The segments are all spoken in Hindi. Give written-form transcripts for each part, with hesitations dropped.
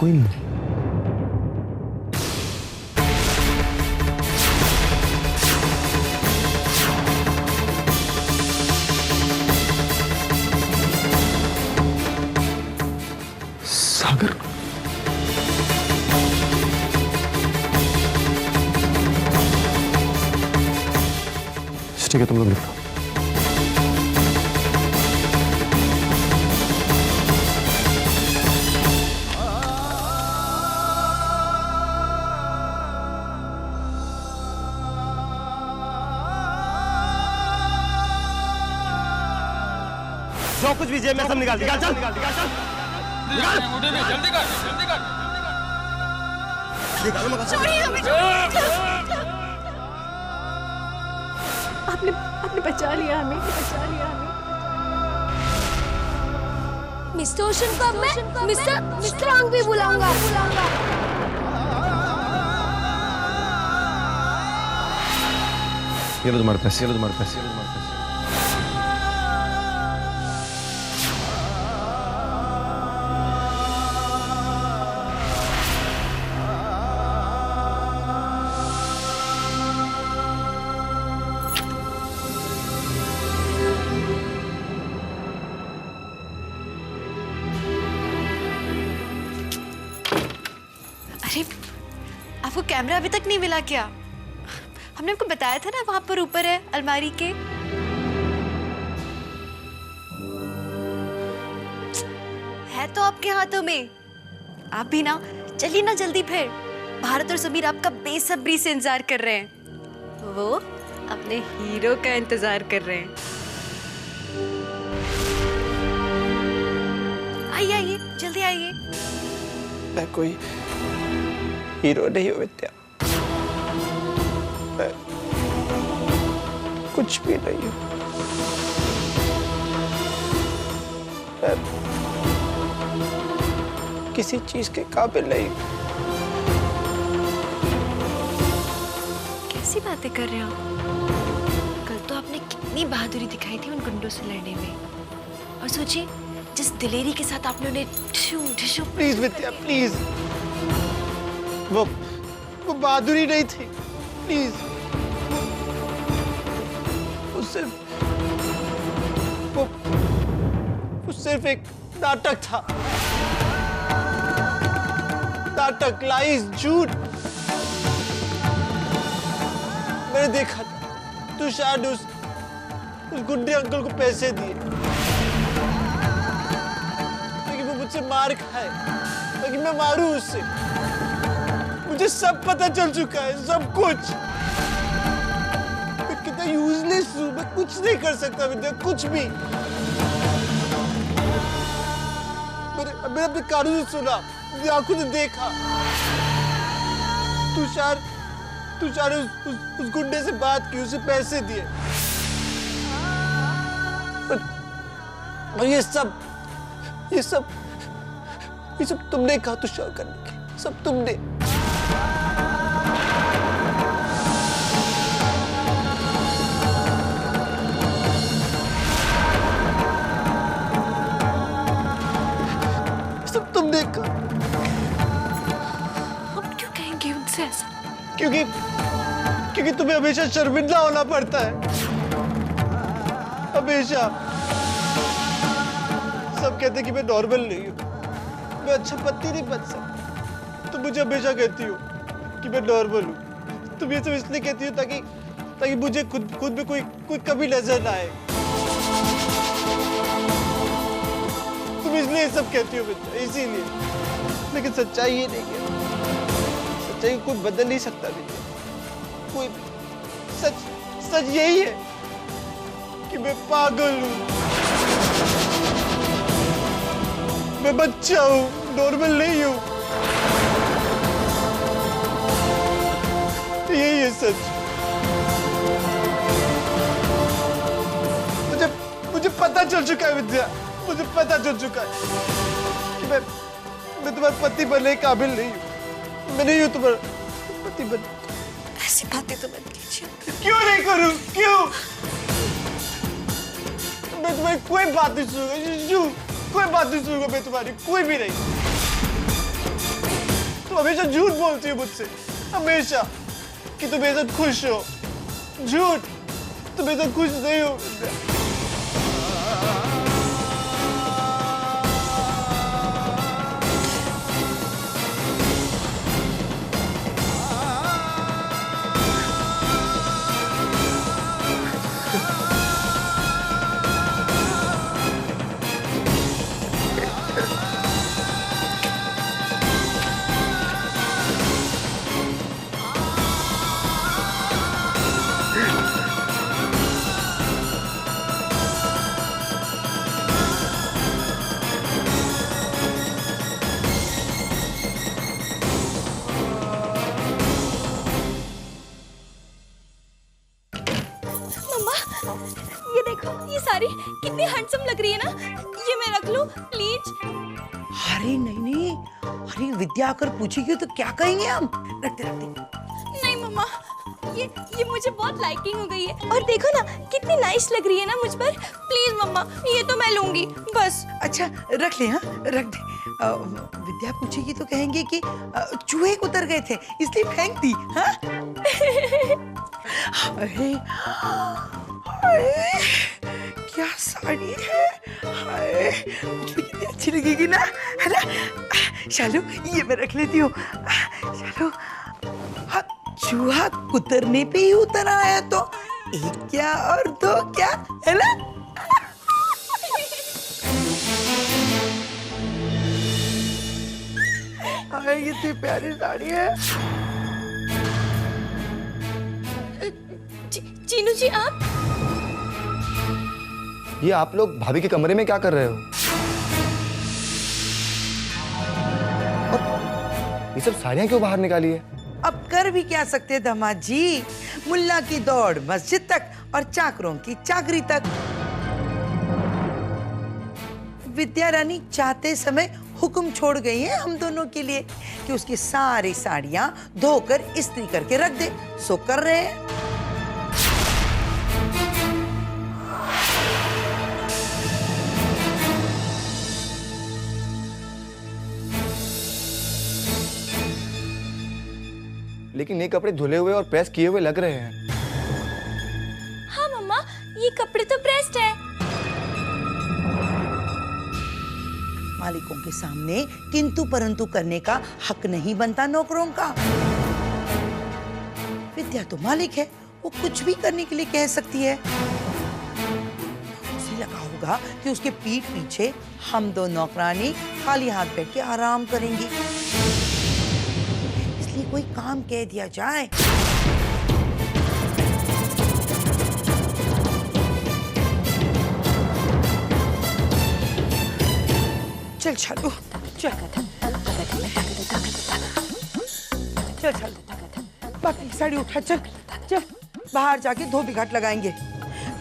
कोई नहीं। सागर, ठीक है, तुम लोग निकलो। जो कुछ भी जेब में सब निकाल, चल निकाल, जल्दी कर। आपने बचा लिया हमें। मिस्टर ओशन को मैं मिस्टर आंग भी बुलाऊंगा। ये लो तुम्हारे पैसे। अरे, आपको कैमरा अभी तक नहीं मिला क्या? हमने आपको बताया था ना, वहां पर ऊपर है अलमारी के। है तो आपके हाथों में। आप भी ना, चलिए ना जल्दी फिर। भारत और समीर आपका बेसब्री से इंतजार कर रहे हैं। वो अपने हीरो का इंतजार कर रहे हैं। आइए, जल्दी आइए। मैं कोई हीरो नहीं हूं विद्या, मैं कुछ भी नहीं हूं। मैं किसी चीज के काबिल नहीं हूं। कैसी बातें कर रहे हो? कल तो आपने कितनी बहादुरी दिखाई थी उन गुंडों से लड़ने में। और सोचिए, जिस दिलेरी के साथ आपने उन्हें ठिशू। Please Vidya, please. वो बहादुरी नहीं थी, प्लीज। वो सिर्फ एक नाटक था। नाटक, लाइज, झूठ। मैंने देखा था तुषार ने उस गुंडे अंकल को पैसे दिए ताकि वो मुझसे मार खाए, ताकि मैं मारूं उससे। मुझे सब पता चल चुका है, सब कुछ। मैं कितना यूजलेस हूं, मैं कुछ नहीं कर सकता विद्या, कुछ भी। मैंने अपने कानों से सुना, अपनी आंखों से देखा। तुषार ने उस गुंडे से बात की, उसे पैसे दिए। और ये सब तुमने कहा तुषार करने की, सब तुमने। सब तुमने कहा। हम क्यों कहेंगे उनसे ऐसा? क्योंकि तुम्हें हमेशा शर्मिंदा होना पड़ता है, हमेशा। सब कहते हैं कि मैं नॉर्मल नहीं हूँ, मैं अच्छा पति नहीं बन सकता। तुम मुझे हमेशा कहती हो कि मैं नॉर्मल हूँ। तुम ये सब इसलिए कहती हो ताकि मुझे खुद में कोई कमी नजर ना आए। तुम इसलिए ये सब कहती हो बेटा, इसीलिए। लेकिन सच्चाई ये नहीं है। सच्चाई कोई बदल नहीं सकता बेटा। कोई सच यही है कि मैं पागल हूँ, मैं बच्चा हूँ, नॉर्मल नहीं हूँ। यही है सच। मुझे पता चल चुका है विद्या, मुझे पता चल चुका है कि मैं तुम्हारा पति बनने के काबिल नहीं हूँ। मैं नहीं हूँ तुम्हारा पति बनने। ऐसी बातें तो मत कीजिए। क्यों नहीं करूं? क्यों? मैं तुम्हारी कोई बात नहीं सुनूंगा, कोई बात नहीं सुनूंगा मैं तुम्हारी, कोई भी नहीं। तुम हमेशा झूठ बोलती हो मुझसे, हमेशा, कि तुम मेरे साथ खुश हो। झूठ, तुम मेरे साथ खुश नहीं हो विद्या। ये देखो, ये साड़ी कितनी हैंडसम लग रही है ना। ये मैं रख लूं प्लीज? अरे नहीं, अरे विद्या आकर पूछेगी तो क्या कहेंगे हम। रखते नहीं मम्मा, ये मुझे बहुत लाइकिंग हो गई है। और देखो ना कितनी नाइस लग रही है ना मुझ पर। प्लीज मम्मा, ये तो मैं लूंगी बस। अच्छा रख ले, हाँ रख दे। विद्या पूछेगी तो कहेंगे कि चूहे उतर गए थे इसलिए फेंक दी। हाँ अरे अरे क्या साड़ी है, हाय मुझे कितनी अच्छी लगेगी ना, है ना। शालू ये मैं रख लेती हूँ। शालू हाँ, चूहा कुतरने पे ही उतर आया तो एक क्या और दो क्या, है ना। हाय कितनी प्यारी साड़ी है। चीनू जी आप? ये आप लोग भाभी के कमरे में क्या कर रहे हो? और ये सब साड़ियां क्यों बाहर निकाली है? अब कर भी क्या सकते दामाद जी, मुल्ला की दौड़ मस्जिद तक और चाकरों की चाकरी तक। विद्या रानी चाहते समय हुक्म छोड़ गई है हम दोनों के लिए कि उसकी सारी साड़ियां धोकर इस्त्री करके रख दे। सो कर रहे हैं। लेकिन ये कपड़े धुले हुए और प्रेस किए हुए लग रहे हैं। हाँ मम्मा, ये कपड़े तो प्रेस्ड है। मालिकों के सामने किंतु परंतु करने का हक नहीं बनता नौकरों का। विद्या तो मालिक है, वो कुछ भी करने के लिए कह सकती है। उसे लगा होगा कि उसके पीठ पीछे हम दो नौकरानी खाली हाथ बैठ के आराम करेंगी, इसलिए कोई काम कह दिया जाए। चल शालू चल चल चल, बाकी साड़ी उठा, चल चल बाहर जाके धोबी घाट लगाएंगे।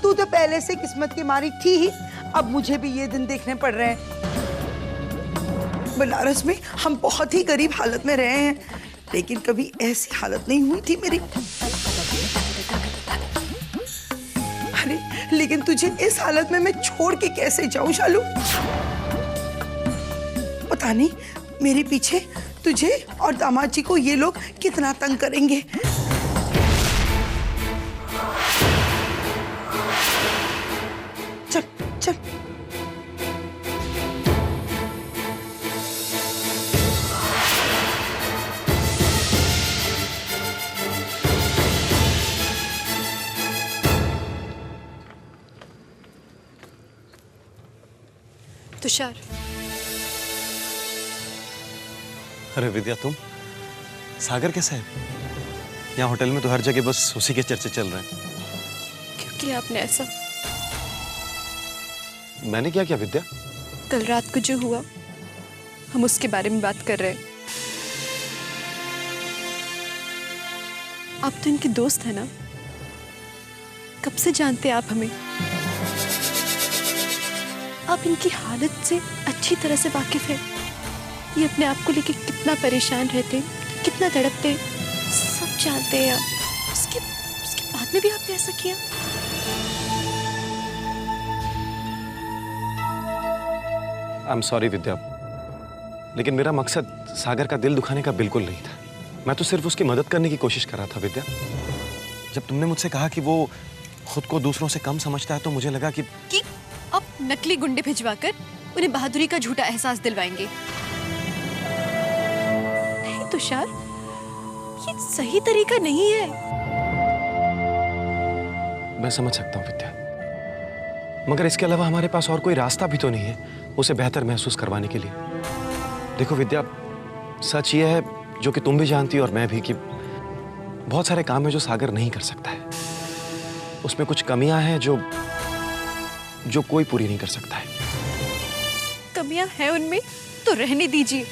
तू तो पहले से किस्मत की मारी थी ही, अब मुझे भी ये दिन देखने पड़ रहे हैं। बनारस में हम बहुत ही गरीब हालत में रहे हैं, लेकिन कभी ऐसी हालत नहीं हुई थी मेरी। अरे लेकिन तुझे इस हालत में मैं छोड़ के कैसे जाऊं शालू। पता नहीं मेरे पीछे तुझे और दामाद जी को ये लोग कितना तंग करेंगे। चल चल तुषार, अरे विद्या तुम, सागर कैसा है? यहाँ होटल में तो हर जगह बस उसी के चर्चे चल रहे हैं। क्योंकि आपने ऐसा, मैंने क्या किया विद्या? कल रात को जो हुआ हम उसके बारे में बात कर रहे हैं। आप तो इनके दोस्त हैं ना, कब से जानते आप हमें? आप इनकी हालत से अच्छी तरह से वाकिफ है। ये अपने आप को लेके कितना परेशान रहते, कितना तड़पते, सब जानते हैं आप। उसके बाद में भी आपने ऐसा किया? आई एम सॉरी विद्या, लेकिन मेरा मकसद सागर का दिल दुखाने का बिल्कुल नहीं था। मैं तो सिर्फ उसकी मदद करने की कोशिश कर रहा था विद्या। जब तुमने मुझसे कहा कि वो खुद को दूसरों से कम समझता है तो मुझे लगा कि अब नकली गुंडे भिजवाकर उन्हें बहादुरी का झूठा एहसास दिलवाएंगे। नहीं तुषार, ये सही तरीका नहीं है। मैं समझ सकता हूँ विद्या, मगर इसके अलावा हमारे पास और कोई रास्ता भी तो नहीं है उसे बेहतर महसूस करवाने के लिए। देखो विद्या, सच ये है जो कि तुम भी जानती हो और मैं भी, कि बहुत सारे काम है जो सागर नहीं कर सकता है। उसमें कुछ कमियां हैं जो कोई पूरी नहीं कर सकता है। कमियां हैं उनमें तो रहने दीजिए।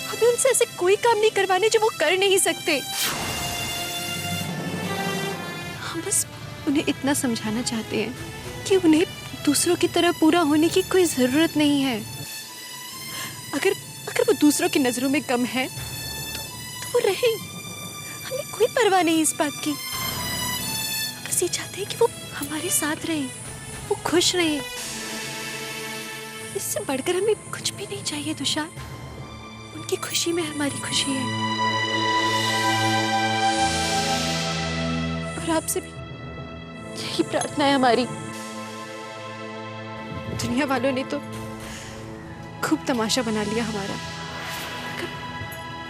हमें उनसे ऐसे कोई काम नहीं करवाने जो वो कर नहीं सकते। हम बस उन्हें इतना समझाना चाहते हैं कि उन्हें दूसरों की तरह पूरा होने की कोई जरूरत नहीं है। अगर वो दूसरों की नजरों में कम है तो वो रहे, हमें कोई परवाह नहीं इस बात की। बस ये चाहते हैं कि वो हमारे साथ रहे, वो खुश रहे। इससे बढ़कर हमें कुछ भी नहीं चाहिए तुषार। उनकी खुशी में हमारी खुशी है। और आपसे भी यही प्रार्थना है हमारी। दुनिया वालों ने तो खूब तमाशा बना लिया हमारा, मगर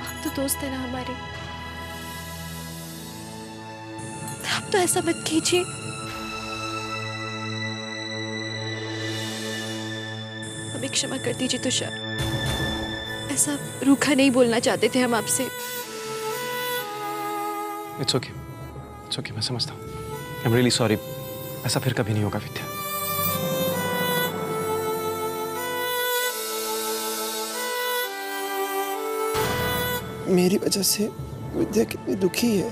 आप तो दोस्त है ना हमारे। आप तो ऐसा मत कीजिए। हमें क्षमा कर दीजिए तुषार, ऐसा रूखा नहीं बोलना चाहते थे हम आपसे। इट्स ओके, इट्स ओके, मैं समझता हूँ। I am really sorry. ऐसा फिर कभी नहीं होगा विद्या। मेरी वजह से विद्या कितनी दुखी है,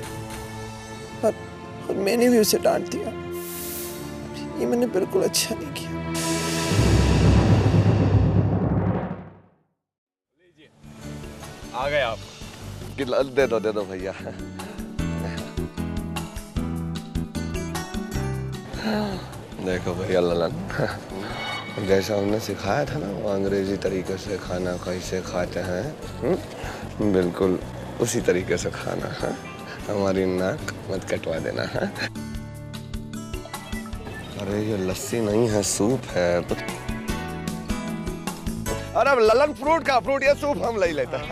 और मैंने भी उसे डांट दिया। ये मैंने बिल्कुल अच्छा नहीं किया। आ गए आप। गिलास दे दो भैया। देखो भैया ललन, जैसा हमने सिखाया था ना वो अंग्रेजी तरीके से खाना कैसे खाते हैं, बिल्कुल उसी तरीके से खाना है। हमारी नाक मत कटवा देना है। अरे ये लस्सी नहीं है, सूप है। अरे ललन, फ्रूट ये सूप हम ले लेते हैं।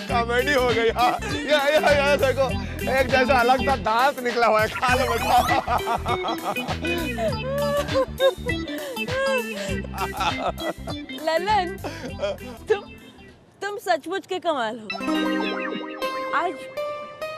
कॉमेडी हो गई। ये देखो, एक जैसा अलग सा दांत निकला हुआ है। खा लो ललन, तुम सचमुच के कमाल हो। आज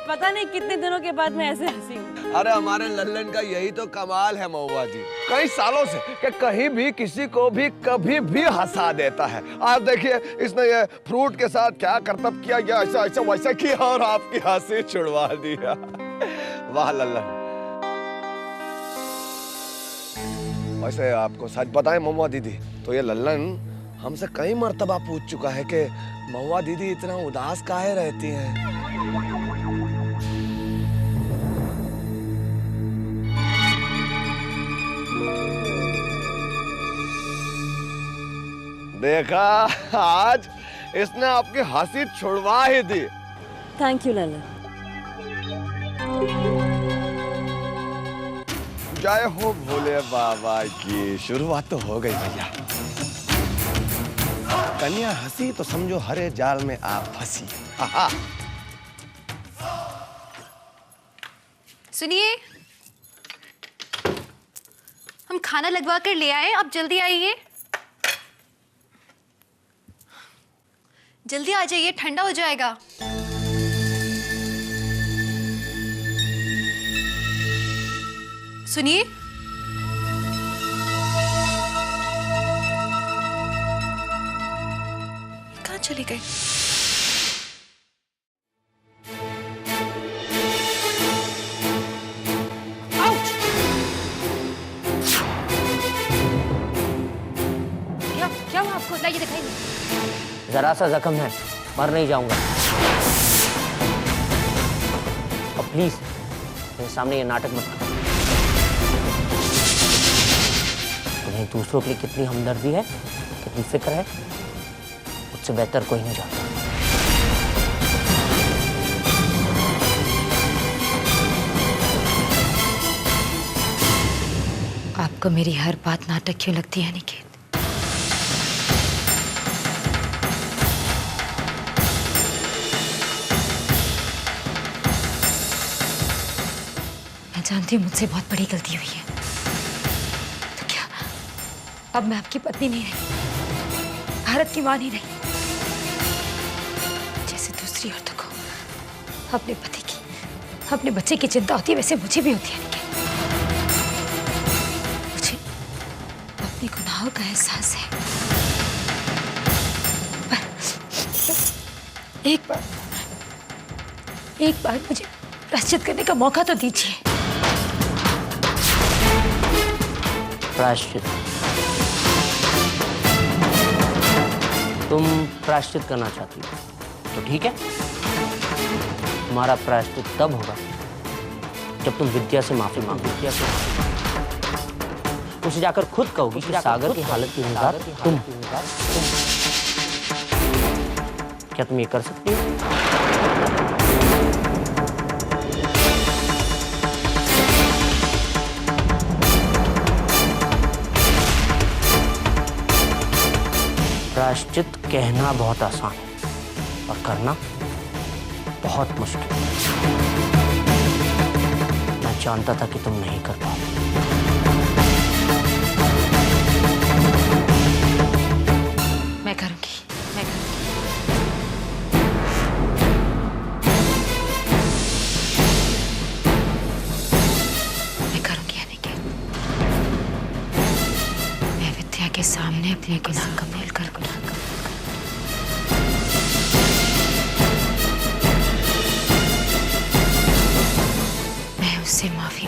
पता नहीं कितने दिनों के बाद मैं ऐसे हंसी हूँ। अरे हमारे लल्लन का यही तो कमाल है महुआ जी, कई सालों से कि कहीं भी किसी को भी कभी भी हंसा देता है। आज देखिए इसने ये फ्रूट के साथ क्या करतब किया, या ऐसा ऐसा वैसा किया और आपकी हंसी छुड़वा दिया। वाह लल्लन। वैसे आपको सच बताएं महुआ दीदी, तो ये लल्लन हमसे कई मर्तबा पूछ चुका है कि महुआ दीदी इतना उदास काहे रहती हैं। देखा, आज इसने आपकी हंसी छुड़वा ही दी। Thank you Lallan. जय हो भोले बाबा की। शुरुआत तो हो गई भैया। कन्या हंसी तो समझो हरे जाल में आप फंसी। सुनिए, हम खाना लगवा कर ले आए, आप जल्दी आइए। जल्दी आ जाइए, ठंडा हो जाएगा। सुनिए, कहाँ चली गई? क्या हुआ आपको? लाइए दिखाइए। जरा सा जख्म है, मर नहीं जाऊंगा। अब प्लीज मेरे सामने ये नाटक मत करो। तुम्हें दूसरों के लिए कितनी हमदर्दी है, कितनी फिक्र है, मुझसे बेहतर कोई नहीं जानता। आपको मेरी हर बात नाटक क्यों लगती है निकेत? मैं जानती हूँ मुझसे बहुत बड़ी गलती हुई है, तो क्या अब मैं आपकी पत्नी नहीं रही, भारत की मां नहीं रही? जैसे दूसरी औरतों को अपने पति की, अपने बच्चे की चिंता होती है, वैसे मुझे भी होती है निकेत। मुझे अपने गुनाहों का एहसास है, पर एक बार मुझे प्रायश्चित करने का मौका तो दीजिए। प्रायश्चित? तुम प्रायश्चित करना चाहती हो तो ठीक है, तुम्हारा प्रायश्चित तब होगा जब तुम विद्या से माफी मांगो। विद्या से उसे जाकर खुद कहोगी कि सागर की हालत की निजात तुम। क्या तुम ये कर सकती हो? प्रायश्चित कहना बहुत आसान है और करना बहुत मुश्किल। मैं जानता था कि तुम नहीं कर पाओगे। मैं करूंगी, मैं करूंगी। मैं करूंगी अनिकेत। मैं विद्या के सामने अपने गुनाह कबूल कर मैं उससे माफी